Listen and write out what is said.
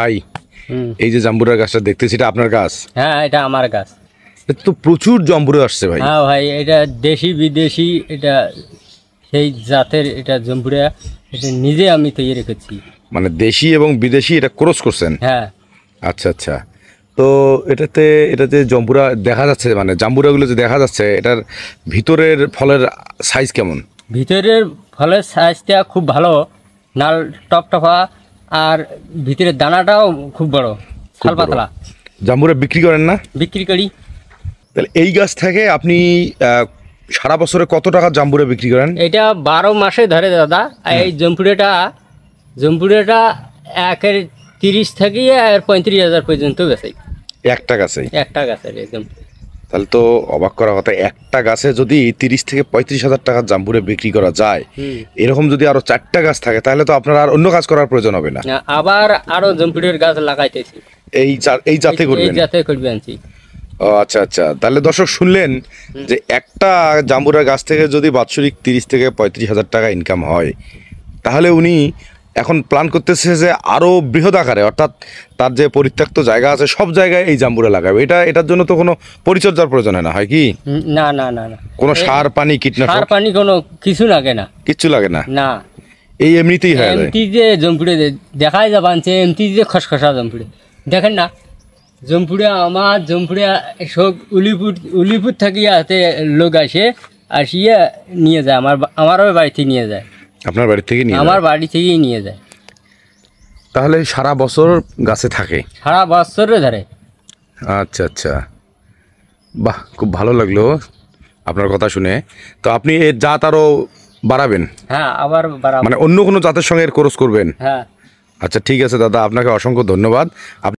ভাই এই যে জাম্বুরা গাছটা দেখতেছি এটা আপনার গাছ? হ্যাঁ, এটা আমার গাছ। তো প্রচুর জাম্বুরা আসছে ভাই। হ্যাঁ ভাই, এটা দেশি বিদেশি, এটা সেই জাতের এটা জাম্বুরা, এটা নিজে আমি তৈরি রেখেছি। মানে দেশি এবং বিদেশি এটা ক্রস করছেন? হ্যাঁ। আচ্ছা আচ্ছা। তো এটাতে জাম্বুরা দেখা যাচ্ছে, মানে জাম্বুরাগুলো যে দেখা যাচ্ছে, এটার ভিতরের ফলের সাইজ কেমন? ভিতরের ফলের সাইজটা খুব ভালো, লাল টপটপা, আর ভিতরের দানাটাও খুব বড়, ছাল পাতলা। জাম্বুরা বিক্রি করেন না? বিক্রি করি। তাহলে এই গাছ থেকে আপনি সারা বছরে কত টাকা জাম্বুরা বিক্রি করেন? এটা 12 মাসে ধরে দাদা। এই জম্পুরেটা 30 থেকে 35,000 পর্যন্ত বেচাই একটা গাছে? একটা গাছের একদম। তাহলে তো অবাক করা কথা, একটা গাছে যদি 30 থেকে 35,000 টাকার জাম্বুরা বিক্রি করা যায়, এরকম যদি আরো 4টা গাছ থাকে তাহলে তো আপনার আর অন্য কাজ করার প্রয়োজন হবে না। আবার আরো জম্পুরের গাছ লাগাইতেছি। এই জাতে করবেন? এই জাতে করবে আনছি। ও আচ্ছা আচ্ছা। তাহলে দর্শক শুনলেন যে একটা জাম্বুরা গাছ থেকে যদি বাৎসরিক 30 থেকে 35,000 টাকা ইনকাম হয়, তাহলে উনি এখন প্ল্যান করতেছে যে আরো বৃহৎ আকারে, অর্থাৎ তার যে পরিত্যক্ত জায়গা আছে সব জায়গায় এই জাম্বুরা লাগাবে। এটার জন্য তো কোনো পরিচর্যার প্রয়োজন হয় না, হয় কি? না না না না, কোনো সার পানি কীটনাশক? সার পানি কোনো কিছু লাগে না। কিচ্ছু লাগে না? না, এই এমনিতেই হয়? এমটি যে জম্পুরে দেখাই যা বানছে, এমটি যে খসখসা জম্পুরে দেখেন না। আমার জম্পুরে সব উলিপুর থাকি হাতে লোক আসিয়ে নিয়ে যায়, আমারও বাড়ি থেকে নিয়ে যায়। আপনার বাড়ি থেকে নিয়ে? আমার বাড়ি থেকেই নিয়ে যায়। তাহলে সারা বছর গাছে থাকে? সারা বছরে ধরে। আচ্ছা আচ্ছা, বাহ, খুব ভালো লাগলো আপনার কথা শুনে। তো আপনি এর জাত আরও বাড়াবেন? হ্যাঁ, আবার বাড়াবো। মানে অন্য কোনো জাতের সঙ্গে এর ক্রস করবেন? হ্যাঁ। আচ্ছা ঠিক আছে দাদা, আপনাকে অসংখ্য ধন্যবাদ।